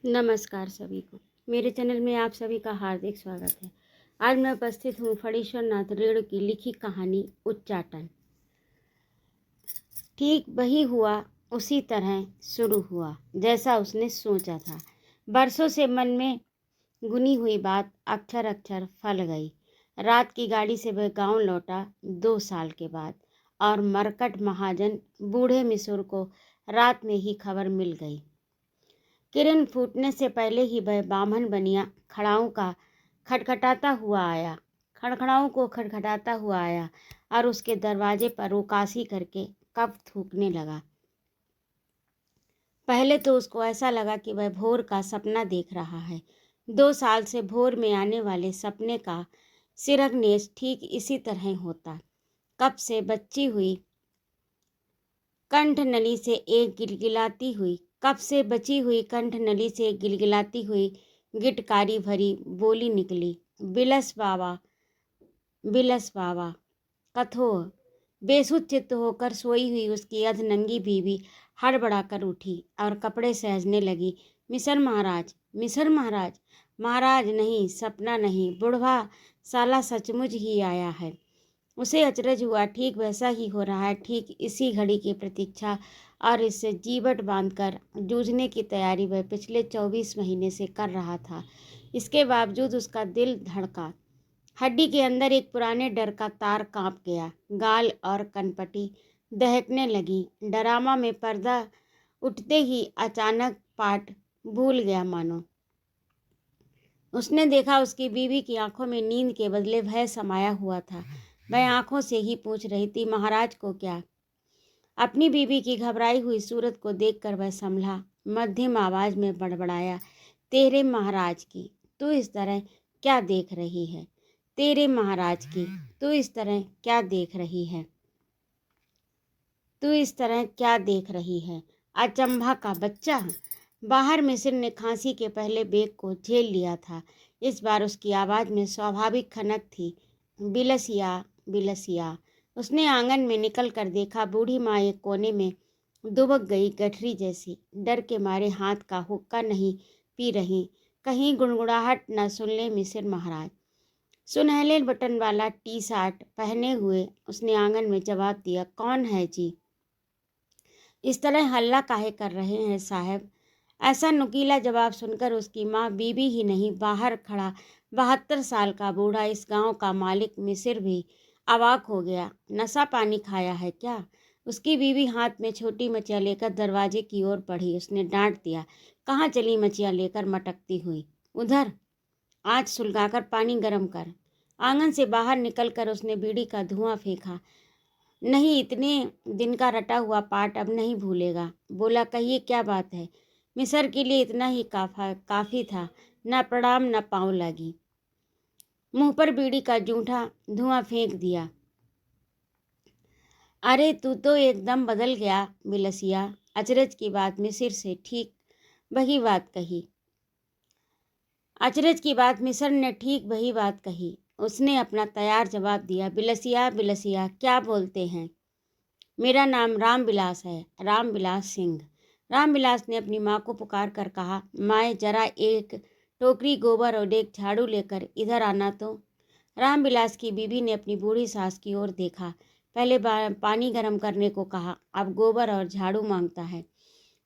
नमस्कार सभी को। मेरे चैनल में आप सभी का हार्दिक स्वागत है। आज मैं उपस्थित हूँ फणीश्वर नाथ रेणु की लिखी कहानी उच्चाटन। ठीक वही हुआ, उसी तरह शुरू हुआ जैसा उसने सोचा था। बरसों से मन में गुनी हुई बात अक्षर अक्षर फल गई। रात की गाड़ी से वह गांव लौटा 2 साल के बाद, और मरकट महाजन बूढ़े मिसुर को रात में ही खबर मिल गई। किरण फूटने से पहले ही वह बामन बनिया खड़ाऊ को खटखटाता हुआ आया और उसके दरवाजे पर उकासी करके कब थूकने लगा। पहले तो उसको ऐसा लगा कि वह भोर का सपना देख रहा है। 2 साल से भोर में आने वाले सपने का सिरगनेश ठीक इसी तरह होता। कब से बची हुई कंठनली से एक गिलगिलाती हुई गिटकारी भरी बोली निकली, बिलस बाबा। कथो बेसुध चित्त होकर सोई हुई उसकी अधनंगी बीवी हड़बड़ा कर उठी और कपड़े सहजने लगी। मिसर महाराज, महाराज नहीं, सपना नहीं, बुढ़वा साला सचमुच ही आया है। उसे अचरज हुआ। ठीक वैसा ही हो रहा है। ठीक इसी घड़ी की प्रतीक्षा और इससे जीवट बांधकर जूझने की तैयारी वह पिछले 24 महीने से कर रहा था। इसके बावजूद उसका दिल धड़का। हड्डी के अंदर एक पुराने डर का तार कांप गया। गाल और कनपटी दहकने लगी। ड्रामा में पर्दा उठते ही अचानक पाठ भूल गया मानो। उसने देखा उसकी बीवी की आंखों में नींद के बदले भय समाया हुआ था। वह आंखों से ही पूछ रही थी, महाराज को क्या? अपनी बीवी की घबराई हुई सूरत को देखकर वह संभला। मध्यम आवाज में बड़बड़ाया, तेरे महाराज की तू इस तरह क्या देख रही है? तेरे महाराज की तू इस तरह क्या देख रही है? तू इस तरह क्या देख रही है? अचंभा का बच्चा। बाहर मिसिर ने खांसी के पहले बेग को झेल लिया था। इस बार उसकी आवाज में स्वाभाविक खनक थी। बिलसिया बिलसिया। उसने आंगन में निकल कर देखा, बूढ़ी माँ एक कोने में दुबक गई गठरी जैसी, डर के मारे हाथ का हुक्का नहीं पी रही। कहीं गुड़गुड़ाहट न सुन ले मिसिर महाराज। सुनहले बटन वाला टी शर्ट पहने हुए उसने आंगन में जवाब दिया, कौन है जी? इस तरह हल्ला काहे कर रहे हैं साहब? ऐसा नुकीला जवाब सुनकर उसकी माँ बीबी ही नहीं, बाहर खड़ा 72 साल का बूढ़ा इस गांव का मालिक मिसिर भी अवाक हो गया। नशा पानी खाया है क्या? उसकी बीवी हाथ में छोटी मचिया लेकर दरवाजे की ओर बढ़ी। उसने डांट दिया, कहाँ चली मचिया लेकर मटकती हुई? उधर, आँच सुलगाकर पानी गर्म कर। आंगन से बाहर निकलकर उसने बीड़ी का धुआं फेंका। नहीं, इतने दिन का रटा हुआ पाठ अब नहीं भूलेगा। बोला, कहिए क्या बात है? मिसर के लिए इतना ही काफ़ी था। न प्रणाम न पाँव लगी। मुंह पर बीड़ी का जूठा धुआं फेंक दिया। अरे तू तो एकदम बदल गया बिलसिया। अचरज की बात मिसिर से ठीक वही बात कही। अचरज की बात मिसर ने ठीक वही बात कही। उसने अपना तैयार जवाब दिया, बिलसिया क्या बोलते हैं? मेरा नाम रामविलास है, रामविलास सिंह। रामविलास ने अपनी माँ को पुकार कर कहा, माँ जरा एक टोकरी गोबर और एक झाड़ू लेकर इधर आना तो। रामविलास की बीवी ने अपनी बूढ़ी सास की ओर देखा। पहले पानी गर्म करने को कहा, अब गोबर और झाड़ू मांगता है।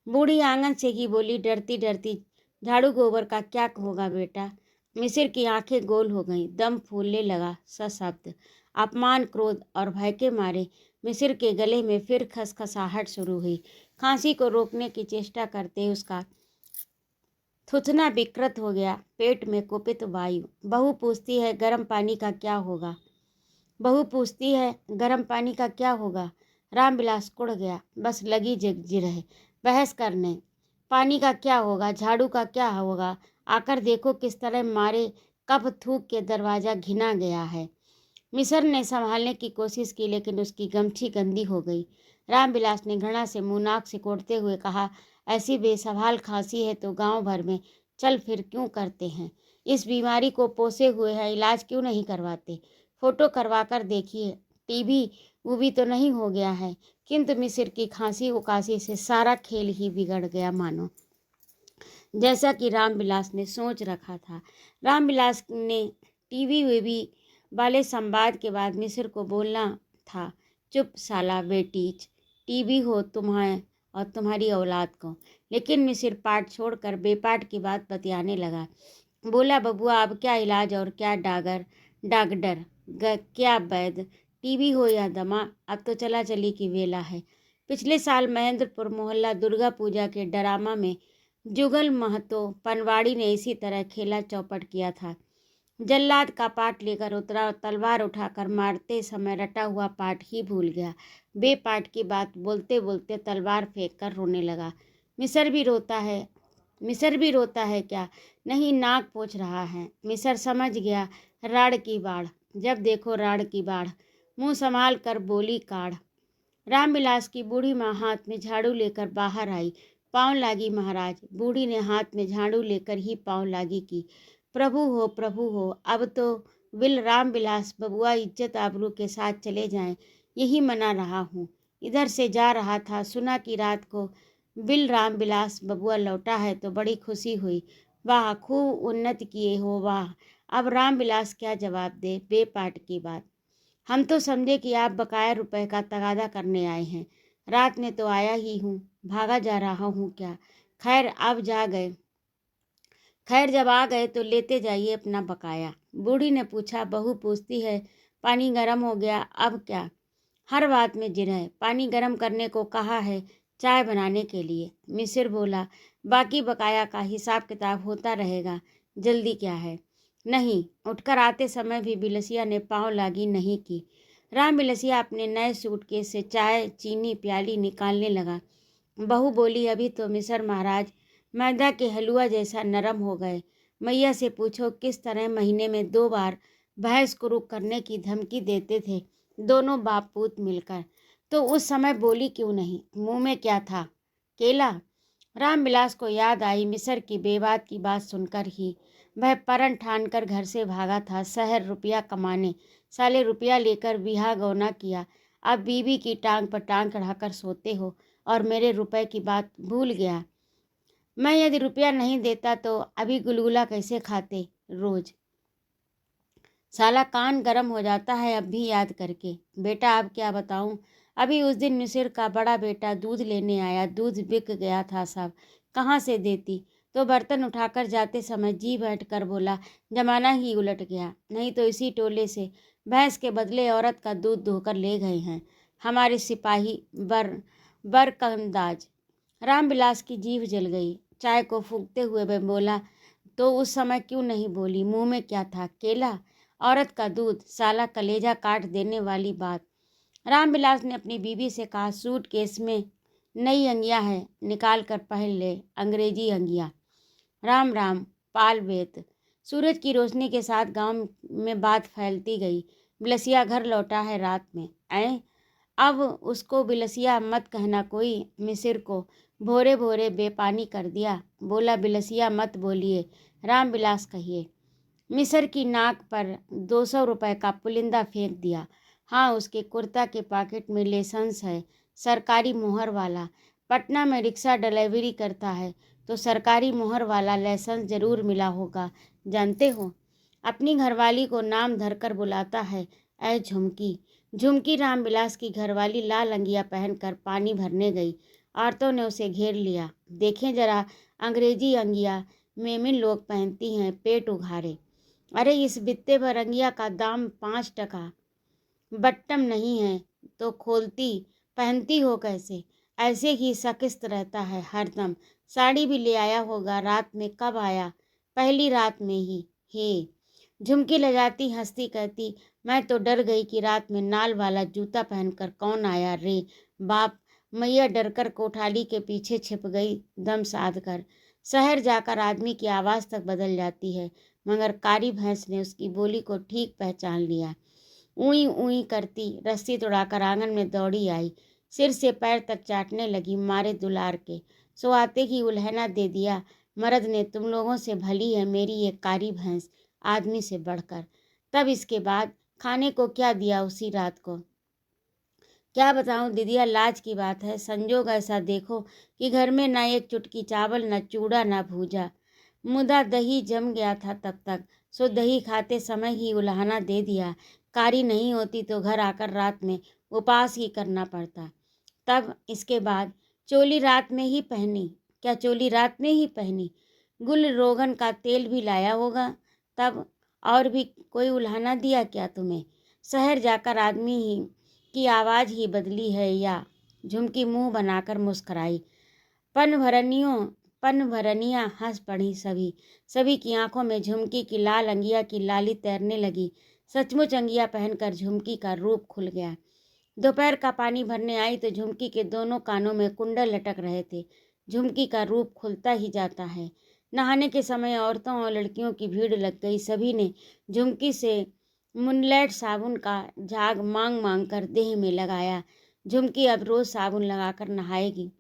बूढ़ी आंगन से ही बोली, डरती डरती, झाड़ू गोबर का क्या होगा बेटा? मिसिर की आंखें गोल हो गईं, दम फूलने लगा सशब्द। अपमान, क्रोध और भय के मारे मिसिर के गले में फिर खसखसाहट शुरू हुई। खांसी को रोकने की चेष्टा करते उसका थुथना विकृत हो गया। पेट में कुपित वायु। बहू पूछती है गर्म पानी का क्या होगा? रामविलास कुड़ गया। बस लगी जिरह बहस करने। पानी का क्या होगा, झाड़ू का क्या होगा? आकर देखो किस तरह मारे कब थूक के दरवाज़ा घिना गया है। मिसर ने संभालने की कोशिश की, लेकिन उसकी गमछी गंदी हो गई। रामविलास ने घृणा से मुँह नाक सिकोड़ते हुए कहा, ऐसी बेसवाल खांसी है तो गांव भर में चल फिर क्यों करते हैं? इस बीमारी को पोसे हुए है, इलाज क्यों नहीं करवाते? फोटो करवा कर देखिए, टीबी भी तो नहीं हो गया है। किंतु मिसिर की खांसी उकासी से सारा खेल ही बिगड़ गया मानो। जैसा कि रामविलास ने सोच रखा था। रामविलास ने टीवी वीवी वाले संवाद के बाद मिस्र को बोलना था, चुप साला बेटीच, टीवी हो तुम्हें और तुम्हारी औलाद को। लेकिन मिस्र पाठ छोड़कर बेपाठ की बात बतियाने लगा। बोला, बबुआ अब क्या इलाज और क्या डॉक्टर क्या वैद्य, टीवी हो या दमा, अब तो चला चली की वेला है। पिछले साल महेंद्रपुर मोहल्ला दुर्गा पूजा के ड्रामा में जुगल महतो पनवाड़ी ने इसी तरह खेला चौपट किया था। जल्लाद का पाठ लेकर उतरा और तलवार उठाकर मारते समय रटा हुआ पाठ ही भूल गया। बेपाठ की बात बोलते बोलते तलवार फेंक कर रोने लगा। मिस्र भी रोता है क्या? नहीं, नाक पोंछ रहा है। मिस्र समझ गया, राड़ की बाढ़, जब देखो राड़ की बाढ़। मुंह संभाल कर बोली, काढ़। रामविलास की बूढ़ी माँ हाथ में झाड़ू लेकर बाहर आई। पाँव लागी महाराज। बूढ़ी ने हाथ में झाड़ू लेकर ही पाँव लागी की। प्रभु हो, अब तो विल रामविलास बबुआ इज्जत आबरू के साथ चले जाएं, यही मना रहा हूँ। इधर से जा रहा था, सुना कि रात को बिल रामविलास बबुआ लौटा है तो बड़ी खुशी हुई। वाह, खूब उन्नति किए हो, वाह। अब रामविलास क्या जवाब दे बेपाट की बात। हम तो समझे कि आप बकाया रुपए का तगादा करने आए हैं। रात में तो आया ही हूँ, भागा जा रहा हूँ क्या? खैर जब आ गए तो लेते जाइए अपना बकाया। बूढ़ी ने पूछा, बहू पूछती है, पानी गर्म हो गया, अब क्या? हर बात में जिद है। पानी गर्म करने को कहा है, चाय बनाने के लिए। मिसिर बोला, बाकी बकाया का हिसाब किताब होता रहेगा, जल्दी क्या है? नहीं। उठकर आते समय भी बिलसिया ने पाँव लागी नहीं की। राम बिलसिया अपने नए सूटकेस से चाय चीनी प्याली निकालने लगा। बहू बोली, अभी तो मिसर महाराज मैदा के हलवा जैसा नरम हो गए। मैया से पूछो किस तरह महीने में 2 बार भैंस कुरुक करने की धमकी देते थे दोनों बाप पूत मिलकर। तो उस समय बोली क्यों नहीं? मुंह में क्या था? केला। रामविलास को याद आई मिसर की बेबात की बात सुनकर ही वह परन ठान कर घर से भागा था शहर रुपया कमाने। साले रुपया लेकर बिहा गौना किया, अब बीवी की टांग पर टांग चढ़ाकर सोते हो और मेरे रुपए की बात भूल गया। मैं यदि रुपया नहीं देता तो अभी गुलगुला कैसे खाते रोज। साला कान गरम हो जाता है अब भी याद करके। बेटा अब क्या बताऊं, अभी उस दिन मिसिर का बड़ा बेटा दूध लेने आया, दूध बिक गया था सब, कहाँ से देती? तो बर्तन उठाकर जाते समय जी बैठ कर बोला, जमाना ही उलट गया, नहीं तो इसी टोले से भैंस के बदले औरत का दूध धोकर ले गए हैं हमारे सिपाही बरकंदाज। रामविलास की जीभ जल गई। चाय को फूंकते हुए वह बोला, तो उस समय क्यों नहीं बोली? मुंह में क्या था? केला, औरत का दूध, साला कलेजा काट देने वाली बात। रामविलास ने अपनी बीवी से कहा, सूटकेस में नई अंगियां है, निकाल कर पहन ले, अंग्रेजी अंगियां। राम राम पाल बेत। सूरज की रोशनी के साथ गांव में बात फैलती गई। बिलसिया घर लौटा है रात में। अब उसको बिलसिया मत कहना, कोई मिसिर को भोरे भोरे बेपानी कर दिया। बोला, बिलसिया मत बोलिए, रामविलास कहिए। मिसर की नाक पर 200 रुपए का पुलिंदा फेंक दिया। हाँ, उसके कुर्ता के पॉकेट में लाइसेंस है, सरकारी मोहर वाला। पटना में रिक्शा डिलीवरी करता है तो सरकारी मोहर वाला लाइसेंस जरूर मिला होगा। जानते हो, अपनी घरवाली को नाम धरकर बुलाता है, ऐ झुमकी। झुमकी रामविलास की घरवाली लाल अंगिया पहनकर पानी भरने गई। औरतों ने उसे घेर लिया। देखें जरा, अंग्रेजी अंगिया मेमिन लोग पहनती हैं, पेट उघारे। अरे इस बित्ते पर अंगिया का दाम 5 टका। बट्टम नहीं है तो खोलती पहनती हो कैसे? ऐसे ही सकिस्त रहता है हरदम। साड़ी भी ले आया होगा, रात में कब आया? पहली रात में ही। हे झुमकी लजाती हंसती कहती, मैं तो डर गई कि रात में नाल वाला जूता पहनकर कौन आया रे बाप। मैया डरकर कोठाली के पीछे छिप गई दम साध कर। शहर जाकर आदमी की आवाज़ तक बदल जाती है, मगर कारी भैंस ने उसकी बोली को ठीक पहचान लिया। ऊई ऊई करती रस्सी तोड़ाकर आंगन में दौड़ी आई, सिर से पैर तक चाटने लगी मारे दुलार के। सो आते ही उल्हना दे दिया, मर्द ने तुम लोगों से भली है मेरी ये कारी भैंस, आदमी से बढ़कर। तब इसके बाद खाने को क्या दिया उसी रात को? क्या बताऊं दीदिया, लाज की बात है। संजोग ऐसा देखो कि घर में ना एक चुटकी चावल, न चूड़ा, न भूजा। मुदा दही जम गया था तब तक, सो दही खाते समय ही उल्हाना दे दिया। कारी नहीं होती तो घर आकर रात में उपवास ही करना पड़ता। तब इसके बाद चोली रात में ही पहनी। क्या चोली रात में ही पहनी? गुल रोगन का तेल भी लाया होगा तब। और भी कोई उल्हाना दिया क्या तुम्हें? शहर जाकर आदमी ही की आवाज़ ही बदली है या? झुमकी मुंह बनाकर मुस्कुराई। पन भरनियाँ हंस पड़ी। सभी सभी की आंखों में झुमकी की लाल अंगिया की लाली तैरने लगी। सचमुच अंगिया पहनकर झुमकी का रूप खुल गया। दोपहर का पानी भरने आई तो झुमकी के दोनों कानों में कुंडल लटक रहे थे। झुमकी का रूप खुलता ही जाता है। नहाने के समय औरतों और लड़कियों की भीड़ लग गई। सभी ने झुमकी से मुनलैट साबुन का झाग मांग मांग कर देह में लगाया। झुमकी अब रोज साबुन लगाकर नहाएगी।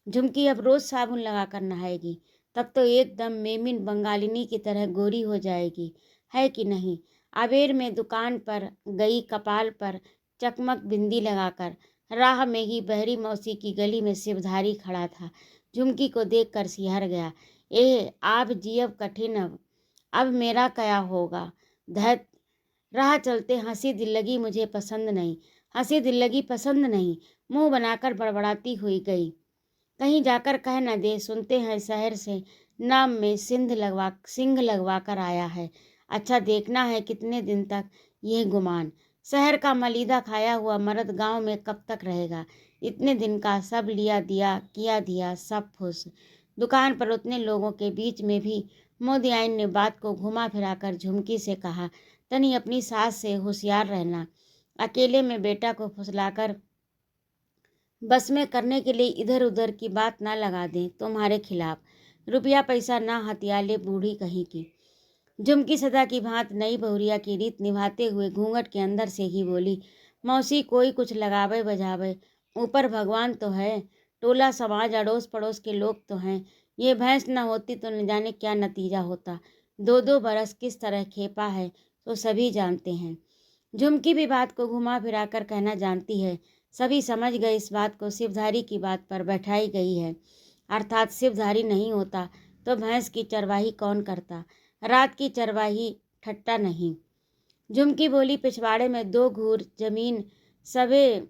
झुमकी अब रोज साबुन लगाकर नहाएगी। तब तो एकदम मेमिन बंगालिनी की तरह गोरी हो जाएगी, है कि नहीं? अबेर में दुकान पर गई, कपाल पर चकमक बिंदी लगाकर। राह में ही बहरी मौसी की गली में शिवधारी खड़ा था। झुमकी को देखकर सिहर गया। आप जियब कठिन अब मेरा क्या होगा? धत राह चलते हंसी दिल लगी मुझे पसंद नहीं, हंसी दिल लगी पसंद नहीं, मुंह बनाकर बड़बड़ाती हुई गई। कहीं जाकर कह न दे, सुनते हैं शहर से नाम में सिंह लगवा कर आया है। अच्छा देखना है कितने दिन तक ये गुमान। शहर का मलीदा खाया हुआ मर्द गांव में कब तक रहेगा? इतने दिन का सब लिया दिया किया दिया सब फुस। दुकान पर उतने लोगों के बीच में भी मोदियाइन ने बात को घुमा फिराकर झुमकी से कहा, तनी अपनी सास से होशियार रहना। अकेले में बेटा को फुसलाकर बस में करने के लिए इधर उधर की बात ना लगा दें तुम्हारे खिलाफ। रुपया पैसा ना हथिया ले बूढ़ी कहीं की। झुमकी सदा की भांत नई बहुरिया की रीत निभाते हुए घूंघट के अंदर से ही बोली, मौसी कोई कुछ लगावे बजावे, ऊपर भगवान तो है, टोला समाज अड़ोस पड़ोस के लोग तो हैं। ये भैंस न होती तो न जाने क्या नतीजा होता। 2-2 बरस किस तरह खेपा है तो सभी जानते हैं। झुमकी भी बात को घुमा फिराकर कहना जानती है। सभी समझ गए इस बात को शिवधारी की बात पर बैठाई गई है। अर्थात शिवधारी नहीं होता तो भैंस की चरवाही कौन करता? रात की चरवाही ठट्टा नहीं। झुमकी बोली, पिछवाड़े में 2 घूर जमीन सबे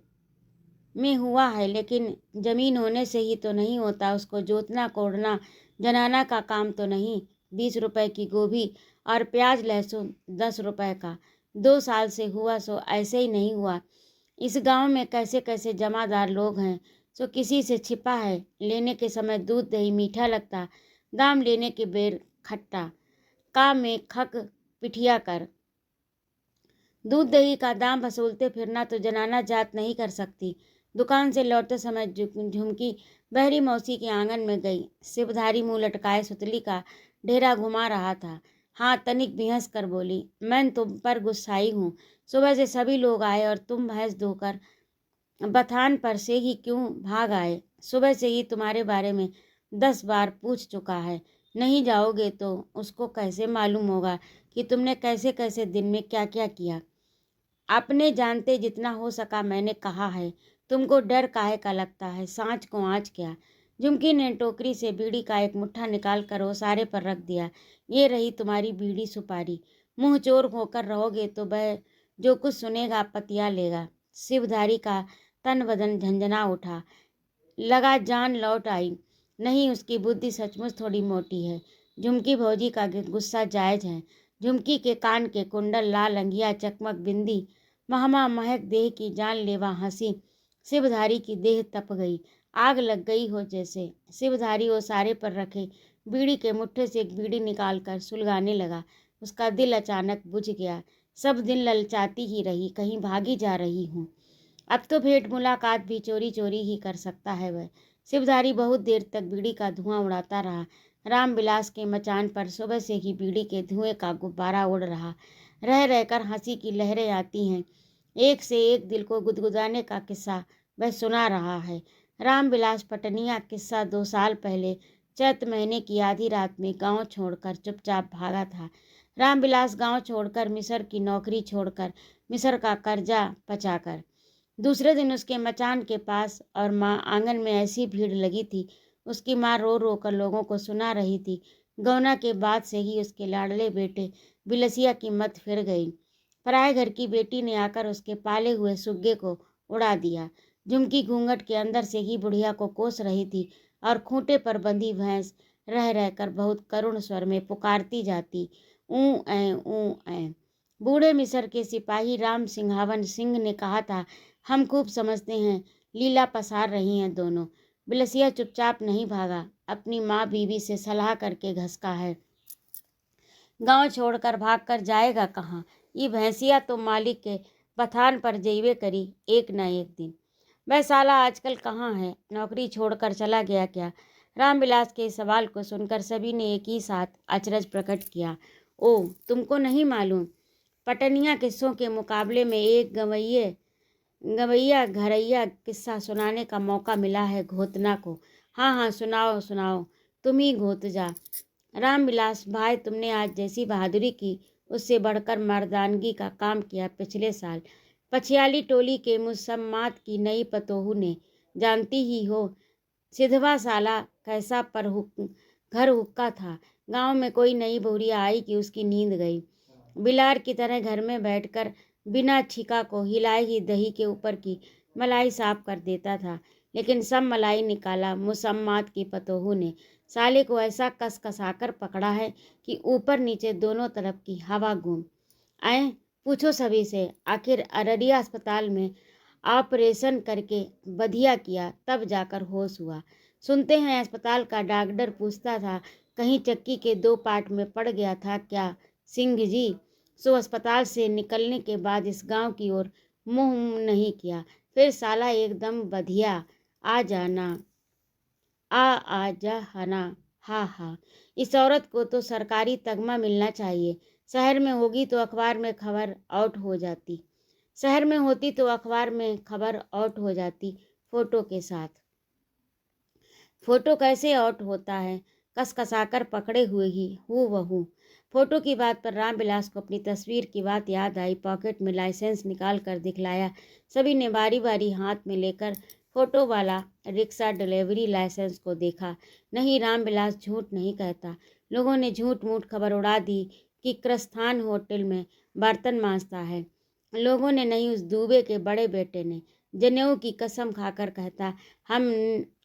में हुआ है, लेकिन जमीन होने से ही तो नहीं होता। उसको जोतना कोड़ना जनाना का काम तो नहीं। 20 रुपए की गोभी और प्याज लहसुन 10 रुपए का 2 साल से हुआ सो ऐसे ही नहीं हुआ। इस गांव में कैसे कैसे जमादार लोग हैं, सो किसी से छिपा है। लेने के समय दूध दही मीठा लगता, दाम लेने के बेर खट्टा। का में खक पिठिया कर दूध दही का दाम वसूलते फिरना तो जनाना जात नहीं कर सकती। दुकान से लौटते समय झुमकी बहरी मौसी के आंगन में गई। शिवधारी मुंह लटकाए सुतली का ढेरा घुमा रहा था। हाँ, तनिक बिहस कर बोली, मैं तुम पर गुस्साई हूँ। सुबह से सभी लोग आए और तुम भैंस धोकर बथान पर से ही क्यों भाग आए? सुबह से ही तुम्हारे बारे में 10 बार पूछ चुका है। नहीं जाओगे तो उसको कैसे मालूम होगा कि तुमने कैसे कैसे दिन में क्या क्या किया? अपने जानते जितना हो सका मैंने कहा है। तुमको डर काहे का लगता है? सांच को आँच क्या? झुमकी ने टोकरी से बीड़ी का एक मुट्ठा निकाल कर ओसारे पर रख दिया। ये रही तुम्हारी बीड़ी सुपारी। मुंह चोर होकर रहोगे तो वह जो कुछ सुनेगा पतिया लेगा। शिवधारी का तन बदन झंझना उठा। लगा जान लौट आई। नहीं, उसकी बुद्धि सचमुच थोड़ी मोटी है। झुमकी भौजी का गुस्सा जायज़ है। झुमकी के कान के कुंडल, लाल अंगिया, चकमक बिंदी, महमा महक देह की जानलेवा हंसी। शिवधारी की देह तप गई, आग लग गई हो जैसे। शिवधारी ओसारे पर रखे बीड़ी के मुट्ठे से एक बीड़ी निकालकर सुलगाने लगा। उसका दिल अचानक बुझ गया। सब दिन ललचाती ही रही, कहीं भागी जा रही हूँ। अब तो भेंट मुलाकात भी चोरी चोरी ही कर सकता है वह। शिवधारी बहुत देर तक बीड़ी का धुआं उड़ाता रहा। रामविलास के मचान पर सुबह से ही बीड़ी के धुएं का गुब्बारा उड़ रहा। रह रहकर हंसी की लहरें आती हैं। एक से एक दिल को गुदगुदाने का किस्सा वह सुना रहा है। रामविलास पटनिया किस्सा 2 साल पहले चैत महीने की आधी रात में गांव छोड़कर चुपचाप भागा था। रामविलास गांव छोड़कर, मिस्र की नौकरी छोड़कर, मिस्र का कर्जा पचाकर दूसरे दिन उसके मचान के पास और माँ आंगन में ऐसी भीड़ लगी थी। उसकी माँ रो रो कर लोगों को सुना रही थी। गौना के बाद से ही उसके लाडले बेटे बिलसिया की मत फिर गई। पराए घर की बेटी ने आकर उसके पाले हुए सुग्गे को उड़ा दिया। झुमकी घूंघट के अंदर से ही बुढ़िया को कोस रही थी और खूंटे पर बंधी भैंस रह रहकर बहुत करुण स्वर में पुकारती जाती, ऊ ऐ ऊ ऐ। बूढ़े मिस्र के सिपाही राम सिंहावन सिंह ने कहा था, हम खूब समझते हैं, लीला पसार रही हैं दोनों। बिलसिया चुपचाप नहीं भागा, अपनी माँ बीवी से सलाह करके घसका है। गांव छोड़कर भागकर जाएगा कहाँ? ये भैंसिया तो मालिक के पथान पर जइबे करी एक न एक दिन। वह साला आजकल कहाँ है? नौकरी छोड़कर चला गया क्या? रामविलास के सवाल को सुनकर सभी ने एक ही साथ अचरज प्रकट किया। ओ, तुमको नहीं मालूम? पटनिया किस्सों के मुकाबले में एक गवैया घरैया किस्सा सुनाने का मौका मिला है घोतना को। हाँ हाँ, सुनाओ सुनाओ, तुम ही घोत जा। रामविलास भाई, तुमने आज जैसी बहादुरी की, उससे बढ़कर मर्दानगी का काम किया पिछले साल पछियाली टोली के मुसम्मात की नई पतोहू ने। जानती ही हो सिधवा साला कैसा घर हुक्का था। गांव में कोई नई बहुरिया आई कि उसकी नींद गई। बिलार की तरह घर में बैठकर बिना छिका को हिलाए ही दही के ऊपर की मलाई साफ कर देता था। लेकिन सब मलाई निकाला मुसम्मात की पतोहू ने। साले को ऐसा कस कसाकर पकड़ा है कि ऊपर नीचे दोनों तरफ की हवा गुम आए। पूछो सभी से, आखिर अररिया अस्पताल में ऑपरेशन करके बधिया किया, तब जाकर होश हुआ। सुनते हैं अस्पताल का डॉक्टर पूछता था, कहीं चक्की के 2 पार्ट में पड़ गया था क्या सिंह जी? सो अस्पताल से निकलने के बाद इस गांव की ओर मुंह नहीं किया। फिर साला एकदम बधिया, आ जाना आ जा हना। हा हा, इस औरत को तो सरकारी तगमा मिलना चाहिए। शहर में होगी तो अखबार में खबर आउट हो जाती। शहर में होती तो अखबार में खबर आउट हो जाती, फोटो के साथ। फोटो कैसे आउट होता है? कस कसाकर पकड़े हुए ही हूँ वहू। फोटो की बात पर रामविलास को अपनी तस्वीर की बात याद आई। पॉकेट में लाइसेंस निकाल कर दिखलाया। सभी ने बारी बारी हाथ में लेकर फोटो वाला रिक्शा डिलीवरी लाइसेंस को देखा। नहीं, रामविलास झूठ नहीं कहता। लोगों ने झूठ मूठ खबर उड़ा दी कि क्रस्थान होटल में बर्तन मांजता है। लोगों ने नहीं, उस दूबे के बड़े बेटे ने जनेऊ की कसम खाकर कहता, हम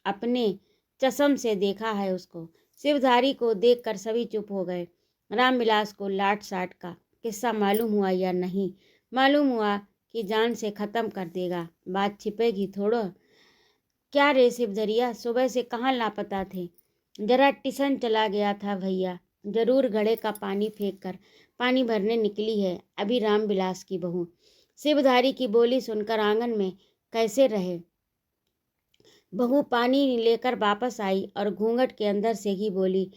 अपने चश्म से देखा है उसको। शिवधारी को देखकर सभी चुप हो गए। रामविलास को लाट साट का किस्सा मालूम हुआ या नहीं? मालूम हुआ कि जान से ख़त्म कर देगा, बात छिपेगी थोड़ो। क्या रे शिवधरिया, सुबह से कहाँ लापता थे? जरा टिसन चला गया था भैया, जरूर घड़े का पानी फेंक कर पानी भरने निकली है अभी रामविलास की बहू। शिवधारी की बोली सुनकर आंगन में कैसे रहे। बहू पानी लेकर वापस आई और घूंघट के अंदर से ही बोली,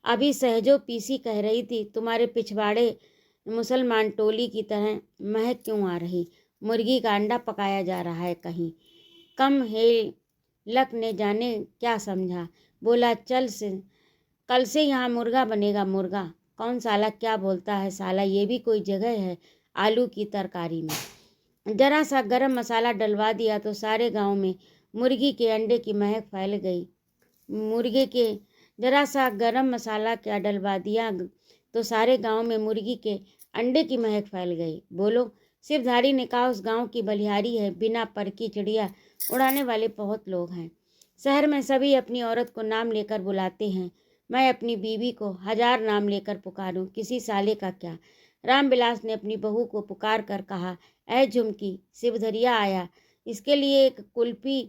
अभी सहजो पीसी कह रही थी, तुम्हारे पिछवाड़े मुसलमान टोली की तरह महक क्यों आ रही? मुर्गी का अंडा पकाया जा रहा है कहीं। कम है लक ने जाने क्या समझा। बोला, कल से यहाँ मुर्गा बनेगा मुर्गा। कौन साला क्या बोलता है साला, ये भी कोई जगह है आलू की तरकारी में। जरा सा गरम मसाला डलवा दिया तो सारे गांव में मुर्गी के अंडे की महक फैल गई। मुर्गे के जरा सा गरम मसाला क्या डलवा दिया तो सारे गांव में मुर्गी के अंडे की महक फैल गई। बोलो, शिवधारी ने कहा, उस गांव की बलिहारी है, बिना पर की चिड़िया उड़ाने वाले बहुत लोग हैं। शहर में सभी अपनी औरत को नाम लेकर बुलाते हैं, मैं अपनी बीवी को 1000 नाम लेकर पुकारूं, किसी साले का क्या? रामविलास ने अपनी बहू को पुकार कर कहा, ऐ झुमकी, शिवधरिया आया, इसके लिए एक कुल्फी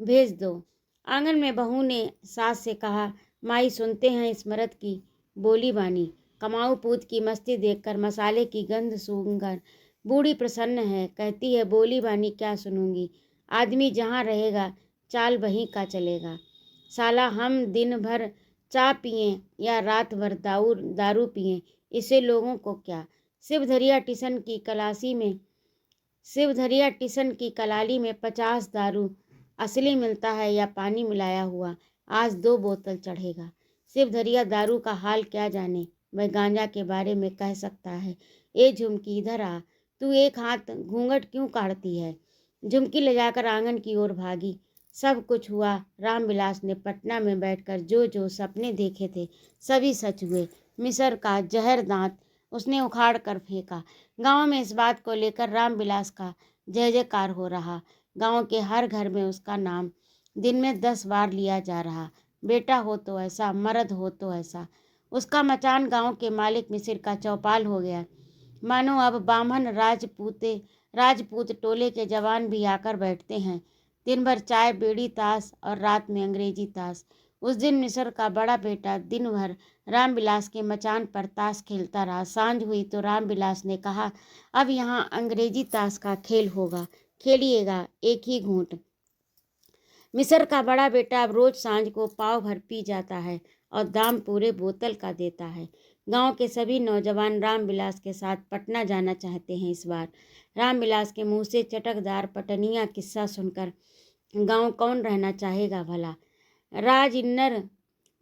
भेज दो। आंगन में बहू ने सास से कहा, माई सुनते हैं इस मर्द की बोली बानी। कमाऊ पूत की मस्ती देखकर मसाले की गंध सूंघकर बूढ़ी प्रसन्न है, कहती है, बोली बानी क्या सुनूंगी, आदमी जहाँ रहेगा चाल वहीं का चलेगा। साला हम दिन भर चा पिए या रात भर दारू पिए, इससे लोगों को क्या? शिवधरिया टिसन की कलाली में 50 दारू असली मिलता है या पानी मिलाया हुआ, आज 2 बोतल चढ़ेगा। शिवधरिया दारू का हाल क्या जाने, वह गांजा के बारे में कह सकता है। ए झुमकी, इधर आ, तू एक हाथ घूंघट क्यों काढ़ती है? झुमकी ले जाकर आंगन की ओर भागी। सब कुछ हुआ। रामविलास ने पटना में बैठकर जो जो सपने देखे थे सभी सच हुए। मिस्र का जहर दांत उसने उखाड़ कर फेंका। गांव में इस बात को लेकर रामविलास का जय जयकार हो रहा। गांव के हर घर में उसका नाम दिन में 10 बार लिया जा रहा। बेटा हो तो ऐसा, मर्द हो तो ऐसा। उसका मचान गांव के मालिक मिस्र का चौपाल हो गया। मानो अब बामन राजपूत टोले के जवान भी आकर बैठते हैं। दिन भर चाय बीड़ी ताश और रात में अंग्रेजी ताश। उस दिन मिस्र का बड़ा बेटा दिन भर रामविलास के मचान पर ताश खेलता रहा। सांझ हुई तो रामविलास ने कहा, अब यहाँ अंग्रेजी ताश का खेल होगा, खेलिएगा एक ही घूंट। मिस्र का बड़ा बेटा अब रोज सांझ को पाव भर पी जाता है और दाम पूरे बोतल का देता है। गांव के सभी नौजवान रामविलास के साथ पटना जाना चाहते हैं। इस बार रामविलास के मुंह से चटकदार पटनिया किस्सा सुनकर गांव कौन रहना चाहेगा भला। राज इन्नर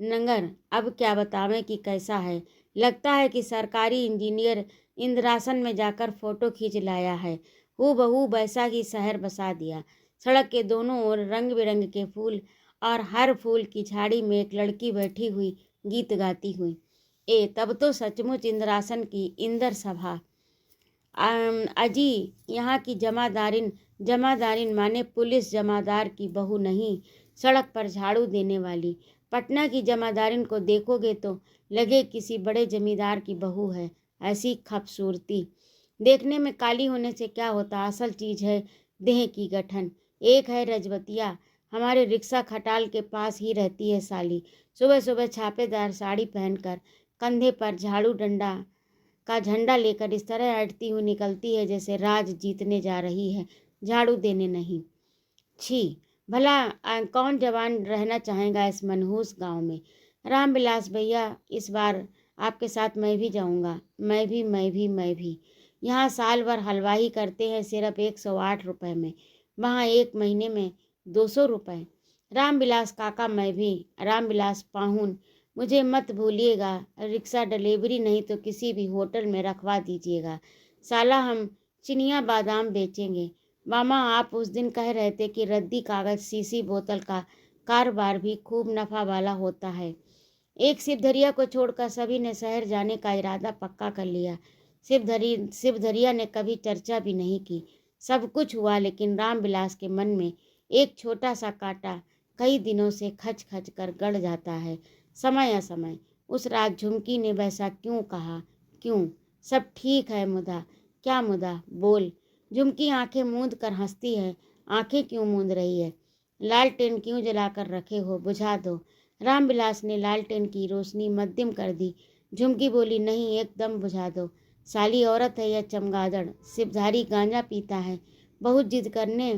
नंगर अब क्या बतावें कि कैसा है। लगता है कि सरकारी इंजीनियर इंद्रासन में जाकर फोटो खींच लाया है। हूबहू वैसा ही शहर बसा दिया। सड़क के दोनों ओर रंग बिरंग के फूल और हर फूल की झाड़ी में एक लड़की बैठी हुई गीत गाती हुई। तब तो सचमुच इंद्रासन की इंदर सभा। अजी यहाँ की जमादारिन माने पुलिस जमादार की बहू नहीं, सड़क पर झाड़ू देने वाली। पटना की जमादारिन को देखोगे तो लगे किसी बड़े जमींदार की बहू है। ऐसी खूबसूरती। देखने में काली होने से क्या होता, असल चीज़ है देह की गठन। एक है रजवतिया, हमारे रिक्शा खटाल के पास ही रहती है साली। सुबह सुबह छापेदार साड़ी पहनकर कंधे पर झाड़ू डंडा का झंडा लेकर इस तरह अटती हुई निकलती है जैसे राज जीतने जा रही है, झाड़ू देने नहीं। छी, भला कौन जवान रहना चाहेगा इस मनहूस गांव में। रामविलास भैया, इस बार आपके साथ मैं भी जाऊंगा। मैं भी। यहाँ साल भर हलवाई करते हैं सिर्फ 108 रुपये में, वहाँ 1 महीने में 200 रुपये। रामविलास काका मैं भी। रामविलास पाहुन, मुझे मत भूलिएगा। रिक्शा डिलीवरी नहीं तो किसी भी होटल में रखवा दीजिएगा। साला हम चिनिया बादाम बेचेंगे। मामा, आप उस दिन कह रहे थे कि रद्दी कागज सीसी बोतल का कारोबार भी खूब नफा वाला होता है। एक शिवधरिया को छोड़कर सभी ने शहर जाने का इरादा पक्का कर लिया। शिवधरिया ने कभी चर्चा भी नहीं की। सब कुछ हुआ, लेकिन रामविलास के मन में एक छोटा सा कांटा कई दिनों से खच खच कर गड़ जाता है। समय असमय। उस रात झुमकी ने वैसा क्यों कहा? क्यों? सब ठीक है मुदा। क्या मुदा? बोल। झुमकी आंखें मूंद कर हंसती है। आंखें क्यों मूंद रही है? लालटेन क्यों जलाकर रखे हो? बुझा दो। रामविलास ने लालटेन की रोशनी मध्यम कर दी। झुमकी बोली, नहीं, एकदम बुझा दो। साली औरत है या चमगादड़। सिपधारी गांजा पीता है। बहुत जिद करने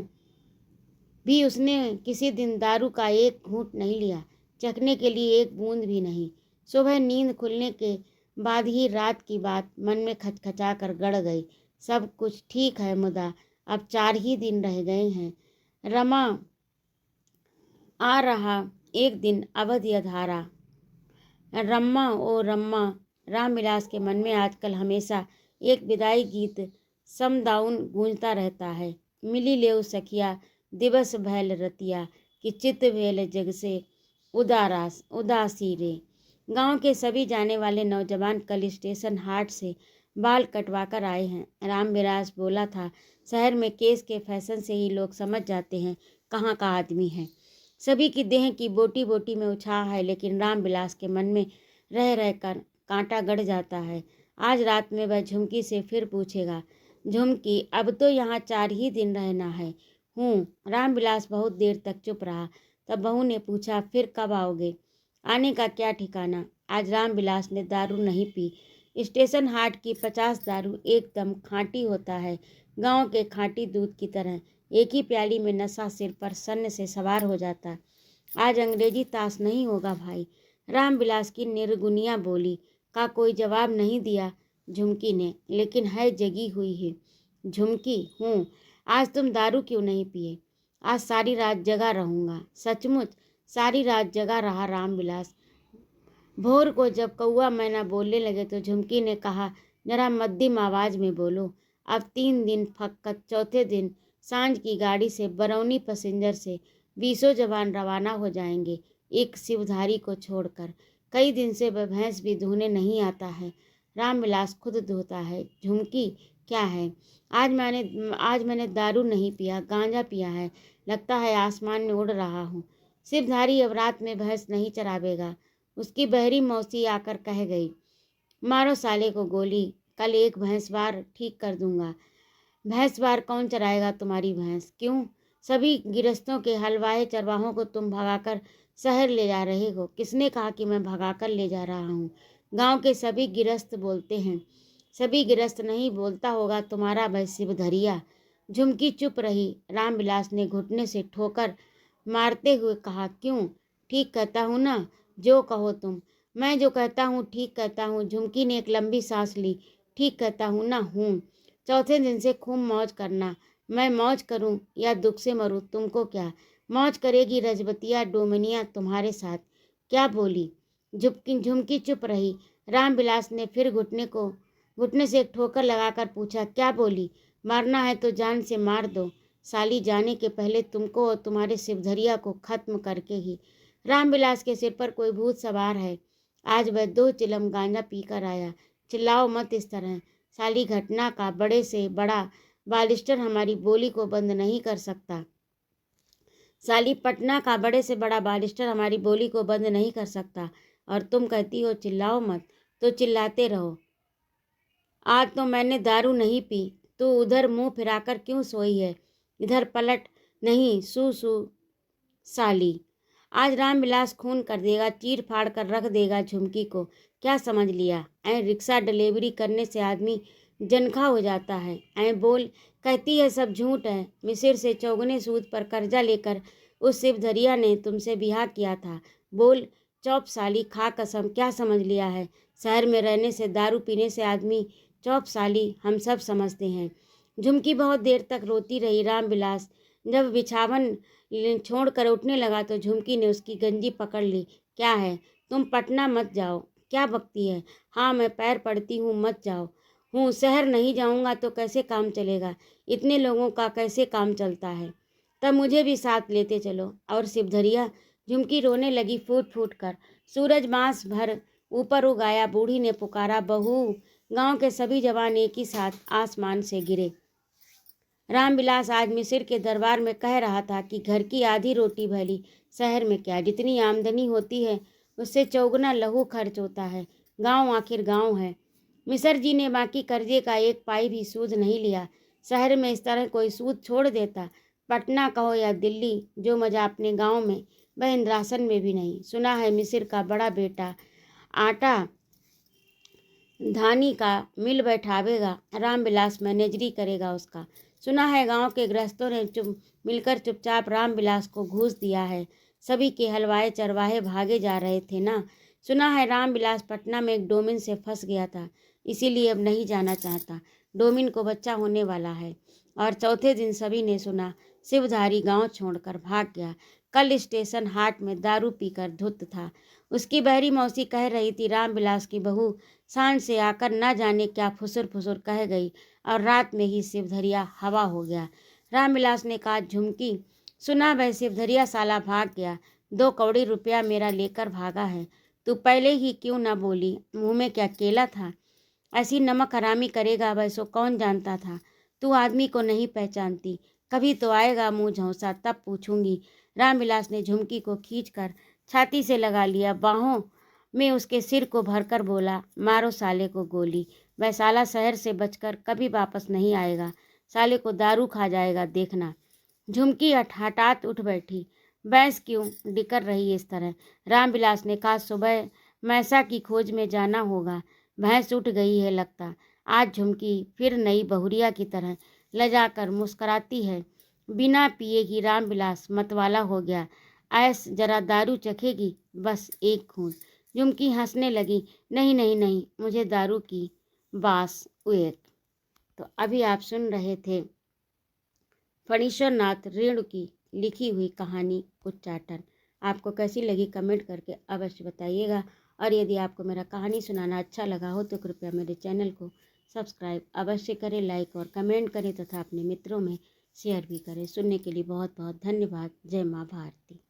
भी उसने किसी दिन दारू का एक घूंट नहीं लिया, चखने के लिए एक बूंद भी नहीं। सुबह नींद खुलने के बाद ही रात की बात मन में खचखचा कर गड़ गई। सब कुछ ठीक है मुदा, अब 4 ही दिन रह गए हैं। रमा आ रहा एक दिन अवध धारा। रम्मा ओ रम्मा। रामविलास के मन में आजकल हमेशा एक विदाई गीत समदाउन गूंजता रहता है। मिली लेव सखिया दिवस भैल रतिया, कि चित भेल जग से उदासी रे। गांव के सभी जाने वाले नौजवान कल स्टेशन हाट से बाल कटवा कर आए हैं। रामविलास बोला था, शहर में केस के फैशन से ही लोग समझ जाते हैं कहाँ का आदमी है। सभी की देह की बोटी बोटी में उछाह है, लेकिन रामविलास के मन में रह रहकर कांटा गड़ जाता है। आज रात में वह झुमकी से फिर पूछेगा, झुमकी, अब तो यहाँ 4 ही दिन रहना है। रामविलास बहुत देर तक चुप रहा। तब बहू ने पूछा, फिर कब आओगे? आने का क्या ठिकाना। आज रामविलास ने दारू नहीं पी। स्टेशन हाट की 50 दारू एकदम खाँटी होता है, गांव के खाँटी दूध की तरह। एक ही प्याली में नशा सिर पर सन्न से सवार हो जाता। आज अंग्रेजी ताश नहीं होगा भाई। रामविलास की निर्गुनिया बोली। का कोई जवाब नहीं दिया झुमकी ने, लेकिन है जगी हुई है। झुमकी, आज तुम दारू क्यों नहीं पिए? आज सारी रात जगा रहूँगा। सचमुच सारी रात जगा रहा रामविलास। भोर को जब कौआ मैना बोलने लगे तो झुमकी ने कहा, जरा मध्यम आवाज में बोलो। अब 3 दिन फक्कत, चौथे दिन सांझ की गाड़ी से बरौनी पैसेंजर से 20 जवान रवाना हो जाएंगे, एक शिवधारी को छोड़कर। कई दिन से वह भैंस भी धोने नहीं आता है। रामविलास खुद धोता है। झुमकी क्या है, आज मैंने दारू नहीं पिया, गांजा पिया है। लगता है आसमान में उड़ रहा हूँ। शिवधारी अब रात में भैंस नहीं चरावेगा। उसकी बहरी मौसी आकर कह गई, मारो साले को गोली, कल एक भैंसवार ठीक कर दूंगा। भैंसवार कौन चराएगा तुम्हारी भैंस? क्यों? सभी गिरस्तों के हलवाए चरवाहों को तुम भगाकर शहर ले जा रहे हो। किसने कहा कि मैं भगाकर ले जा रहा हूँ? गांव के सभी गिरस्त बोलते हैं। सभी गिरस्त नहीं, बोलता होगा तुम्हारा भाई शिवधरिया। झुमकी चुप रही। रामविलास ने घुटने से ठोकर मारते हुए कहा, क्यों? ठीक कहता हूँ ना, जो कहो तुम। मैं जो कहता हूँ ठीक कहता हूँ। झुमकी ने एक लंबी सांस ली। ठीक कहता हूँ ना? हूँ। चौथे दिन से खूब मौज करना। मैं मौज करूं या दुख से मरूं, तुमको क्या? मौज करेगी रजबतिया डोमिनिया तुम्हारे साथ। क्या बोली? झुमकी चुप रही। रामविलास ने फिर घुटने से एक ठोकर लगाकर पूछा, क्या बोली? मारना है तो जान से मार दो साली, जाने के पहले तुमको और तुम्हारे शिवधरिया को खत्म करके ही। रामविलास के सिर पर कोई भूत सवार है। आज वह 2 चिलम गांजा पीकर आया। चिल्लाओ मत इस तरह। साली घटना का बड़े से बड़ा बालिस्टर हमारी बोली को बंद नहीं कर सकता। साली पटना का बड़े से बड़ा बालिस्टर हमारी बोली को बंद नहीं कर सकता। और तुम कहती हो चिल्लाओ मत, तो चिल्लाते रहो। आज तो मैंने दारू नहीं पी। तू उधर मुंह फिराकर क्यों सोई है? इधर पलट। नहीं, सू सू साली। आज रामविलास खून कर देगा, चीर फाड़ कर रख देगा झुमकी को। क्या समझ लिया? रिक्शा डिलीवरी करने से आदमी जनखा हो जाता है। बोल। कहती है सब झूठ है। मिसिर से चौगने सूद पर कर्जा लेकर उस शिवधरिया ने तुमसे ब्याह किया था। बोल। चौप साली, खा कसम, क्या समझ लिया है? शहर में रहने से, दारू पीने से आदमी चौप साली, हम सब समझते हैं। झुमकी बहुत देर तक रोती रही। रामविलास जब बिछावन छोड़कर उठने लगा तो झुमकी ने उसकी गंजी पकड़ ली। क्या है? तुम पटना मत जाओ। क्या बकती है? हाँ, मैं पैर पड़ती हूँ, मत जाओ। हूँ, शहर नहीं जाऊँगा तो कैसे काम चलेगा? इतने लोगों का कैसे काम चलता है? तब मुझे भी साथ लेते चलो। और शिवधरिया? झुमकी रोने लगी फूट फूट कर। सूरज मास भर ऊपर उगाया। बूढ़ी ने पुकारा, बहू। गांव के सभी जवान एक ही साथ आसमान से गिरे। रामविलास आज मिसिर के दरबार में कह रहा था कि घर की आधी रोटी भली शहर में क्या, जितनी आमदनी होती है उससे चौगुना लहू खर्च होता है। गांव आखिर गांव है। मिसर जी ने बाकी कर्जे का एक पाई भी सूद नहीं लिया। शहर में इस तरह कोई सूद छोड़ देता। पटना कहो या दिल्ली, जो मजा अपने गांव में, वह इंद्रासन में भी नहीं। सुना है मिसिर का बड़ा बेटा आटा धानी का मिल बैठावेगा। रामविलास मैनेजरी करेगा उसका। सुना है गांव के गृहस्थों ने मिलकर चुपचाप रामविलास को घूस दिया है। सभी के हलवाए चरवाहे भागे जा रहे थे ना। सुना है रामविलास पटना में एक डोमिन से फंस गया था, इसीलिए अब नहीं जाना चाहता। डोमिन को बच्चा होने वाला है। और चौथे दिन सभी ने सुना शिवधारी गांव छोड़कर भाग गया। कल स्टेशन हाट में दारू पीकर धुत था। उसकी बहरी मौसी कह रही थी, रामविलास की बहू सांझ से आकर न जाने क्या फुसुर फुसुर कह गई और रात में ही शिवधरिया हवा हो गया। रामविलास ने कहा, झुमकी सुना वह शिवधरिया साला भाग गया। 2 कौड़ी रुपया मेरा लेकर भागा है। तू पहले ही क्यों ना बोली? मुंह में क्या केला था? ऐसी नमक हरामी करेगा वैसो कौन जानता था? तू आदमी को नहीं पहचानती। कभी तो आएगा मुंह झौंसा, तब पूछूंगी। रामविलास ने झुमकी को खींचकर छाती से लगा लिया। बाहों में उसके सिर को भरकर बोला, मारो साले को गोली। वह साला शहर से बचकर कभी वापस नहीं आएगा। साले को दारू खा जाएगा, देखना। झुमकी हठात उठ बैठी। भैंस क्यों डिकर रही इस तरह? रामविलास ने कहा, सुबह मैसा की खोज में जाना होगा। भैंस उठ गई है लगता। आज झुमकी फिर नई बहुरिया की तरह लजाकर मुस्कुराती है। बिना पिए ही रामविलास मतवाला हो गया। ऐस जरा दारू चखेगी, बस एक घूंट। झुमकी हंसने लगी। नहीं नहीं नहीं, मुझे दारू की बास उएक। तो अभी आप सुन रहे थे फणीश्वर नाथ रेणु की लिखी हुई कहानी उच्चाटन। आपको कैसी लगी कमेंट करके अवश्य बताइएगा। और यदि आपको मेरा कहानी सुनाना अच्छा लगा हो तो कृपया मेरे चैनल को सब्सक्राइब अवश्य करें, लाइक और कमेंट करें तथा अपने मित्रों में शेयर भी करें। सुनने के लिए बहुत बहुत धन्यवाद। जय माँ भारती।